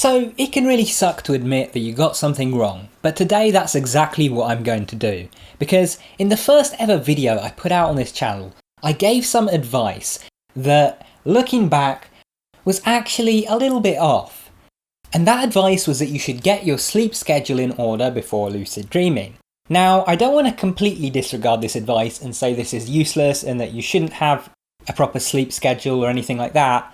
So it can really suck to admit that you got something wrong, but today that's exactly what I'm going to do. Because in the first ever video I put out on this channel, I gave some advice that, looking back, was actually a little bit off. And that advice was that you should get your sleep schedule in order before lucid dreaming. Now, I don't want to completely disregard this advice and say this is useless and that you shouldn't have a proper sleep schedule or anything like that.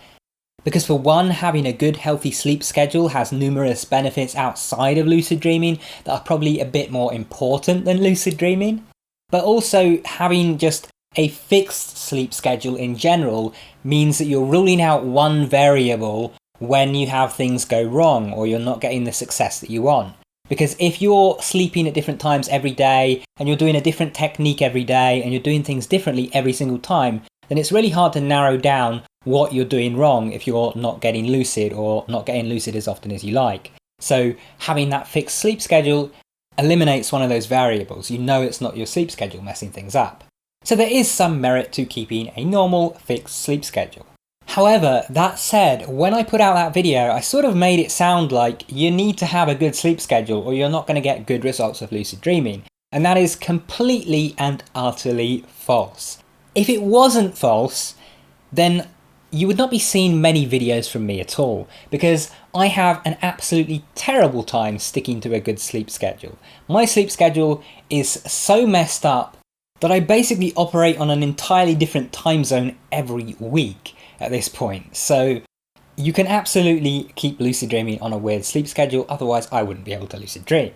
Because for one, having a good healthy sleep schedule has numerous benefits outside of lucid dreaming that are probably a bit more important than lucid dreaming. But also having just a fixed sleep schedule in general means that you're ruling out one variable when you have things go wrong or you're not getting the success that you want. Because if you're sleeping at different times every day and you're doing a different technique every day and you're doing things differently every single time, then it's really hard to narrow down what you're doing wrong if you're not getting lucid or not getting lucid as often as you like. So having that fixed sleep schedule eliminates one of those variables. You know it's not your sleep schedule messing things up. So there is some merit to keeping a normal fixed sleep schedule. However, that said, when I put out that video, I sort of made it sound like you need to have a good sleep schedule or you're not going to get good results of lucid dreaming. And that is completely and utterly false. If it wasn't false, then you would not be seeing many videos from me at all, because I have an absolutely terrible time sticking to a good sleep schedule. My sleep schedule is so messed up that I basically operate on an entirely different time zone every week at this point. So you can absolutely keep lucid dreaming on a weird sleep schedule, otherwise I wouldn't be able to lucid dream.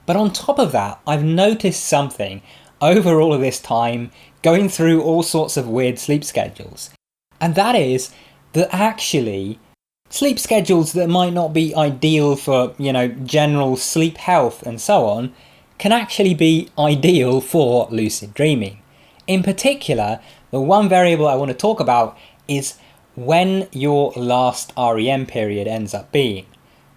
But on top of that, I've noticed something over all of this time going through all sorts of weird sleep schedules. And that is that actually sleep schedules that might not be ideal for, general sleep health and so on, can actually be ideal for lucid dreaming. In particular, the one variable I want to talk about is when your last REM period ends up being.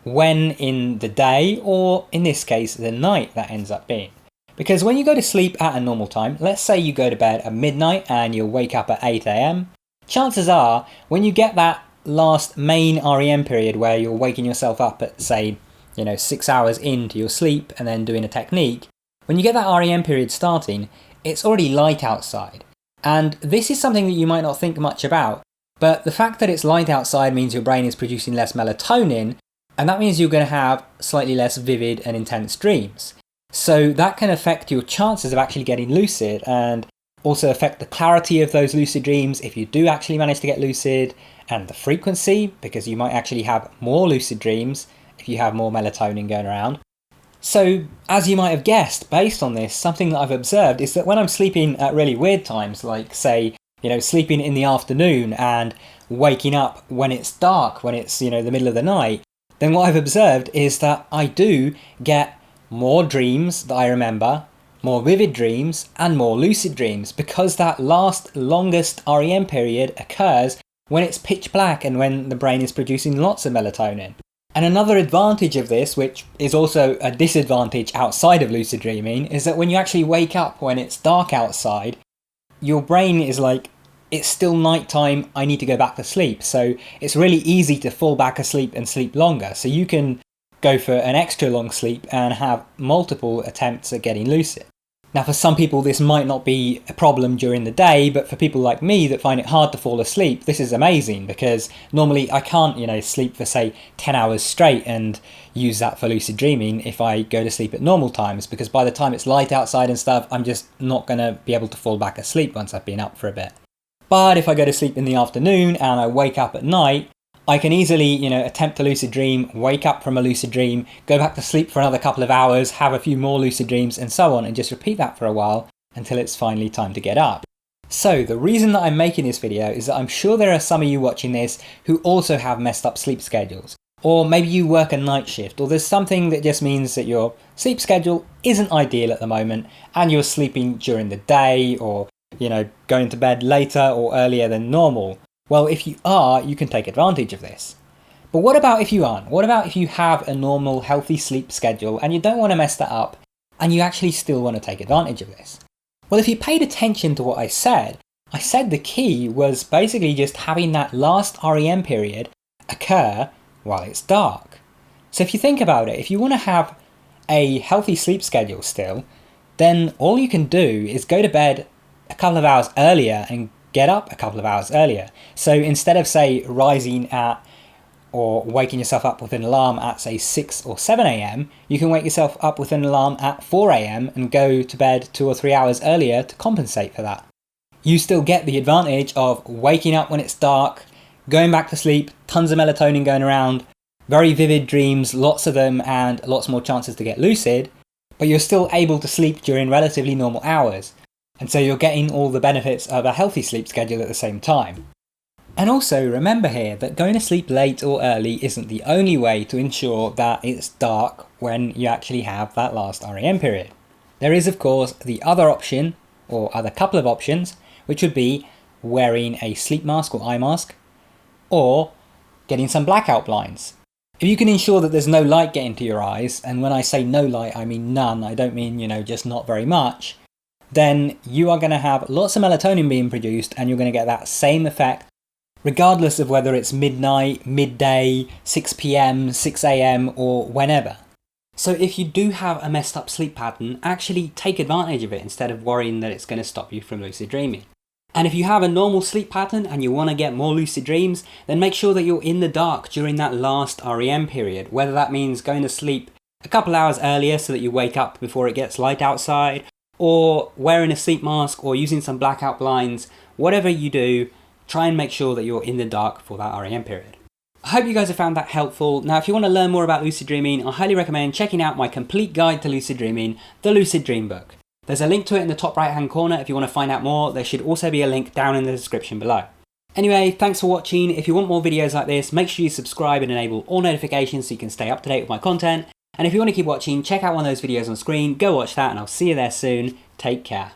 When in the day, or in this case, the night that ends up being. Because when you go to sleep at a normal time, let's say you go to bed at midnight and you'll wake up at 8 AM, chances are when you get that last main REM period where you're waking yourself up at, say, 6 hours into your sleep and then doing a technique, when you get that REM period starting, it's already light outside. And this is something that you might not think much about, but the fact that it's light outside means your brain is producing less melatonin, and that means you're going to have slightly less vivid and intense dreams. So that can affect your chances of actually getting lucid and also affect the clarity of those lucid dreams if you do actually manage to get lucid, and the frequency, because you might actually have more lucid dreams if you have more melatonin going around. So, as you might have guessed, based on this, something that I've observed is that when I'm sleeping at really weird times, like say, sleeping in the afternoon and waking up when it's dark, when it's, the middle of the night, then what I've observed is that I do get more dreams that I remember, more vivid dreams, and more lucid dreams, because that last longest REM period occurs when it's pitch black and when the brain is producing lots of melatonin. And another advantage of this, which is also a disadvantage outside of lucid dreaming, is that when you actually wake up when it's dark outside, your brain is like, it's still nighttime, I need to go back to sleep. So it's really easy to fall back asleep and sleep longer. So you can go for an extra long sleep and have multiple attempts at getting lucid. Now, for some people this might not be a problem during the day, but for people like me that find it hard to fall asleep, this is amazing, because normally I can't, sleep for say 10 hours straight and use that for lucid dreaming if I go to sleep at normal times, because by the time it's light outside and stuff, I'm just not going to be able to fall back asleep once I've been up for a bit. But if I go to sleep in the afternoon and I wake up at night, I can easily, attempt a lucid dream, wake up from a lucid dream, go back to sleep for another couple of hours, have a few more lucid dreams and so on, and just repeat that for a while until it's finally time to get up. So the reason that I'm making this video is that I'm sure there are some of you watching this who also have messed up sleep schedules. Or maybe you work a night shift, or there's something that just means that your sleep schedule isn't ideal at the moment and you're sleeping during the day, or, going to bed later or earlier than normal. Well, if you are, you can take advantage of this. But what about if you aren't? What about if you have a normal, healthy sleep schedule and you don't want to mess that up and you actually still want to take advantage of this? Well, if you paid attention to what I said the key was basically just having that last REM period occur while it's dark. So if you think about it, if you want to have a healthy sleep schedule still, then all you can do is go to bed a couple of hours earlier and get up a couple of hours earlier. So instead of, say, rising at or waking yourself up with an alarm at, say, 6 or 7 a.m, you can wake yourself up with an alarm at 4 a.m and go to bed 2 or 3 hours earlier to compensate for that. You still get the advantage of waking up when it's dark, going back to sleep, tons of melatonin going around, very vivid dreams, lots of them, and lots more chances to get lucid, but you're still able to sleep during relatively normal hours. And so you're getting all the benefits of a healthy sleep schedule at the same time. And also remember here that going to sleep late or early isn't the only way to ensure that it's dark when you actually have that last REM period. There is, of course, the other option, or other couple of options, which would be wearing a sleep mask or eye mask, or getting some blackout blinds. If you can ensure that there's no light getting to your eyes, and when I say no light I mean none, I don't mean, just not very much, then you are going to have lots of melatonin being produced and you're going to get that same effect regardless of whether it's midnight, midday, 6 p.m, 6 a.m, or whenever. So if you do have a messed up sleep pattern, actually take advantage of it instead of worrying that it's going to stop you from lucid dreaming. And if you have a normal sleep pattern and you want to get more lucid dreams, then make sure that you're in the dark during that last REM period, whether that means going to sleep a couple hours earlier so that you wake up before it gets light outside, or wearing a sleep mask or using some blackout blinds. Whatever you do, try and make sure that you're in the dark for that REM period. I hope you guys have found that helpful. Now, if you want to learn more about lucid dreaming, I highly recommend checking out my complete guide to lucid dreaming, the Lucid Dream Book. There's a link to it in the top right hand corner if you want to find out more. There should also be a link down in the description below. Anyway, thanks for watching. If you want more videos like this, make sure you subscribe and enable all notifications so you can stay up to date with my content. And if you want to keep watching, check out one of those videos on screen, go watch that, and I'll see you there soon. Take care.